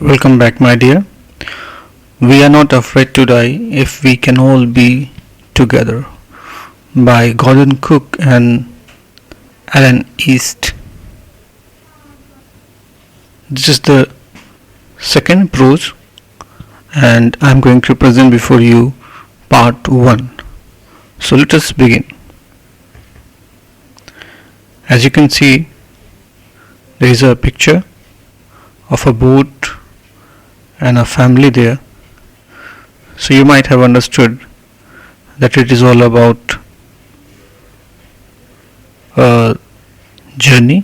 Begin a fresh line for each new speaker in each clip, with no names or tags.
Welcome back, my dear. We are not afraid to die if we can all be together by Gordon Cook and Alan East. This is the second prose, and I am going to present before you part 1. So let us begin. As you can see, there is a picture of a boat and a family there. So you might have understood that it is all about a journey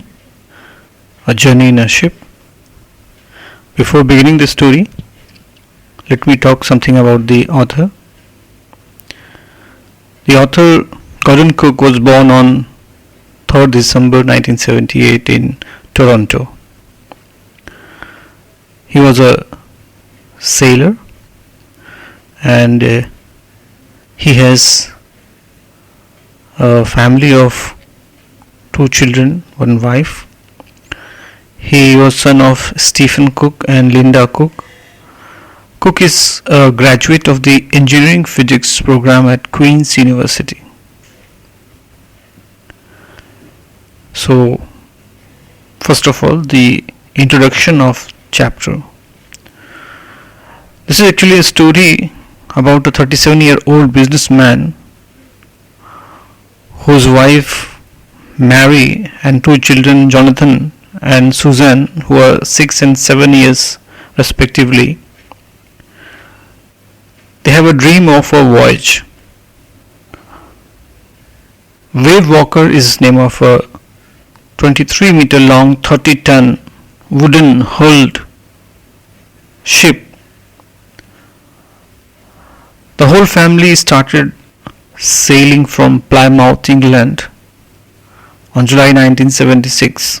in a ship. Before beginning the story, let me talk something about the author. The author, Gordon Cook, was born on 3rd December 1978 in Toronto. He was a sailor, and he has a family of 2 children, 1 wife. He was son of Stephen Cook and Linda Cook. Cook is a graduate of the engineering physics program at Queen's University. So, first of all, the introduction of chapter. This is actually a story about a 37-year-old businessman whose wife Mary and 2 children, Jonathan and Susan, who are 6 and 7 years respectively. They have a dream of a voyage. Wave Walker is the name of a 23-meter long, 30-ton wooden hulled ship. The whole family started sailing from Plymouth, England on July 1976.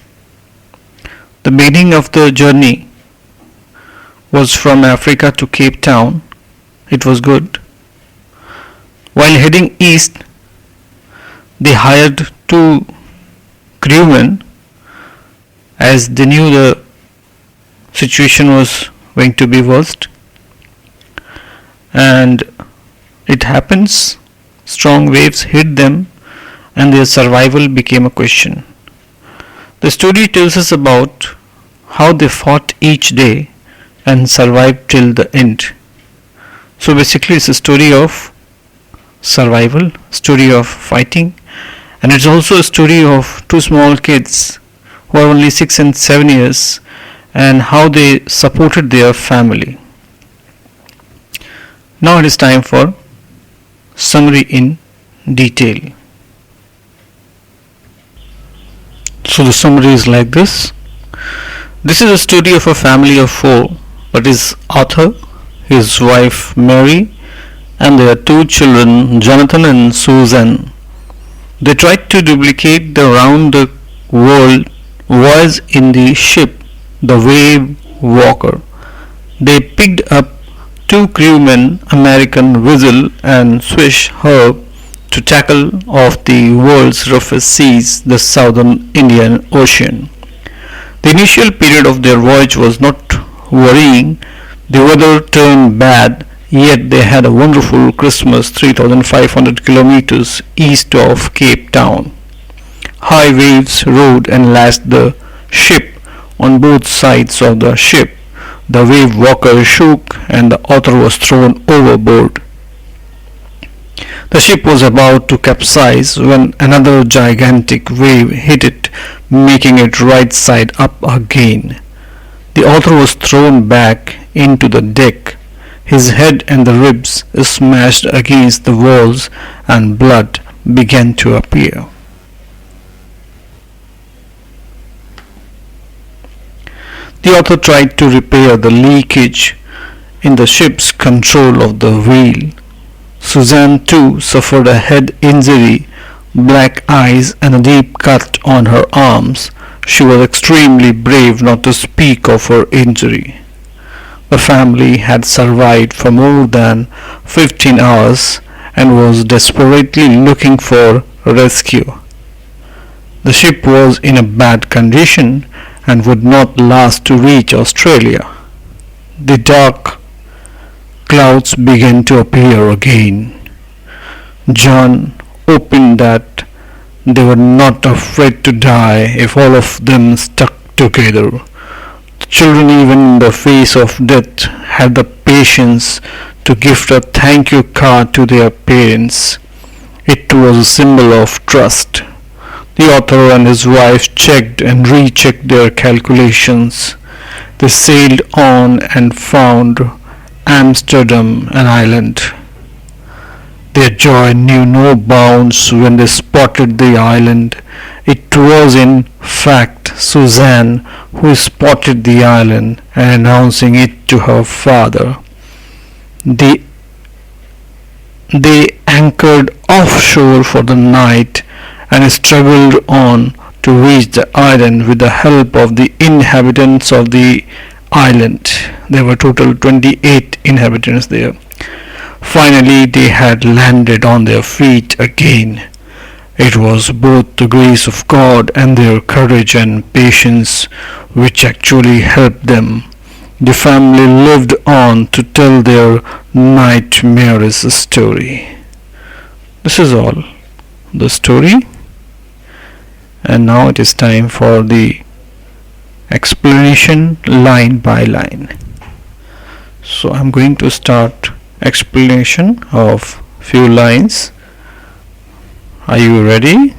The beginning of the journey was from Africa to Cape Town. It was good. While heading east, they hired 2 crewmen as they knew the situation was going to be worst. And it happens, strong waves hit them and their survival became a question. The story tells us about how they fought each day and survived till the end. So basically it's a story of survival, story of fighting, and it's also a story of 2 small kids who are only 6 and 7 years and how they supported their family. Now it is time for summary in detail. So the summary is like this. This is a story of a family of 4, that is Arthur, his wife Mary, and their 2 children, Jonathan and Susan. They tried to duplicate the round the world voyage in the ship, the Wave Walker. They picked up 2 crewmen, American Weasel and Swiss Herb, to tackle off the world's roughest seas, the southern Indian Ocean. The initial period of their voyage was not worrying. The weather turned bad, yet they had a wonderful Christmas 3,500 kilometers east of Cape Town. High waves rode and lashed the ship on both sides of the ship. The Wave Walker shook and the author was thrown overboard. The ship was about to capsize when another gigantic wave hit it, making it right side up again. The author was thrown back into the deck. His head and the ribs smashed against the walls and blood began to appear. The author tried to repair the leakage in the ship's control of the wheel. Suzanne too suffered a head injury, black eyes and a deep cut on her arms. She was extremely brave not to speak of her injury. The family had survived for more than 15 hours and was desperately looking for rescue. The ship was in a bad condition and would not last to reach Australia. the dark clouds began to appear again. John opened that they were not afraid to die if all of them stuck together. The children, even in the face of death, had the patience to gift a thank you card to their parents. It was a symbol of trust. The author and his wife checked and rechecked their calculations. They sailed on and found Amsterdam, an island. Their joy knew no bounds when they spotted the island. It was in fact Suzanne who spotted the island and announcing it to her father. They anchored offshore for the night and struggled on to reach the island with the help of the inhabitants of the island. There were total 28 inhabitants there. Finally, they had landed on their feet again. It was both the grace of God and their courage and patience which actually helped them. The family lived on to tell their nightmares story. This is all the story, and now it is time for the explanation line by line. So I'm going to start explanation of few lines. Are you ready?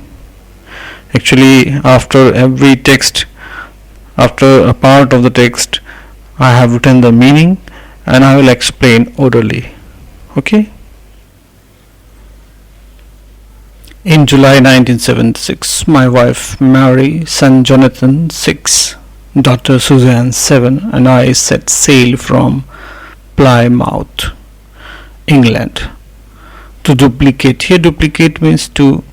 Actually, after every text, after a part of the text, I have written the meaning and I will explain orally. Okay? In July 1976, my wife Mary, son Jonathan 6, daughter Suzanne 7, and I set sail from Plymouth, England, to duplicate. Here duplicate means to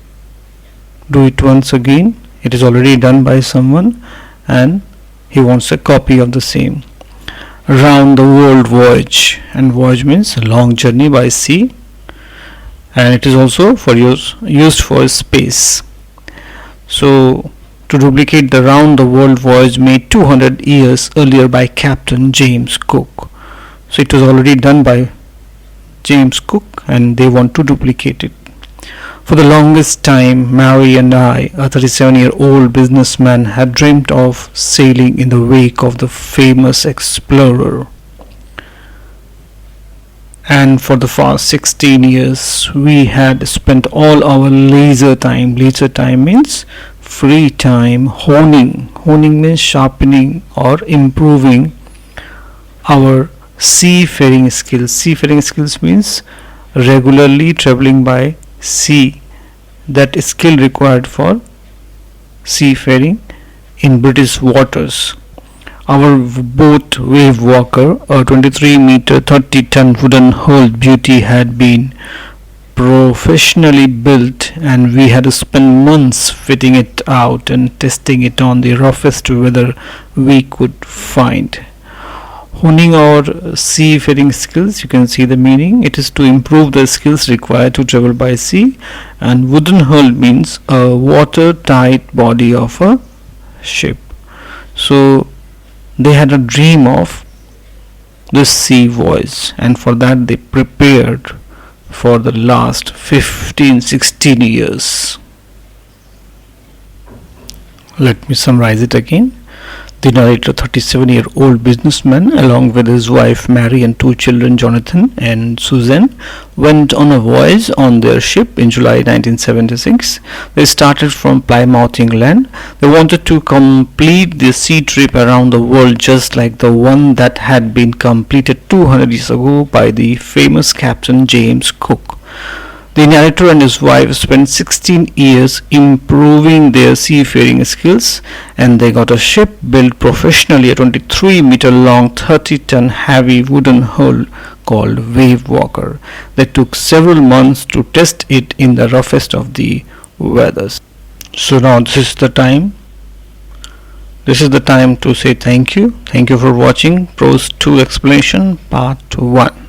do it once again. It is already done by someone and he wants a copy of the same. Round the world voyage, and voyage means a long journey by sea, and it is also for used for space. So to duplicate the round the world voyage made 200 years earlier by Captain James Cook. So it was already done by James Cook and they want to duplicate it. For the longest time, Mary and I, a 37-year-old businessman, had dreamt of sailing in the wake of the famous explorer. And for the past 16 years, we had spent all our leisure time means free time, honing means sharpening or improving our seafaring skills. Seafaring skills means regularly traveling by sea, that skill required for seafaring in British waters. Our boat Wave Walker, a 23-meter 30-ton wooden hull beauty, had been professionally built and we had spent months fitting it out and testing it on the roughest weather we could find. Honing our seafaring skills, you can see the meaning. It is to improve the skills required to travel by sea, and wooden hull means a watertight body of a ship. So they had a dream of this sea voyage, and for that they prepared for the last 15-16 years. Let me summarize it again. The narrator, 37-year-old businessman, along with his wife Mary and two children, Jonathan and Suzanne, went on a voyage on their ship in July 1976. They started from Plymouth, England. They wanted to complete the sea trip around the world just like the one that had been completed 200 years ago by the famous Captain James Cook. The narrator and his wife spent 16 years improving their seafaring skills, and they got a ship built professionally, a 23-meter long 30-ton heavy wooden hull called Wave Walker. They took several months to test it in the roughest of the weathers. So now this is the time to say thank you. Thank you for watching Prose 2 explanation part 1.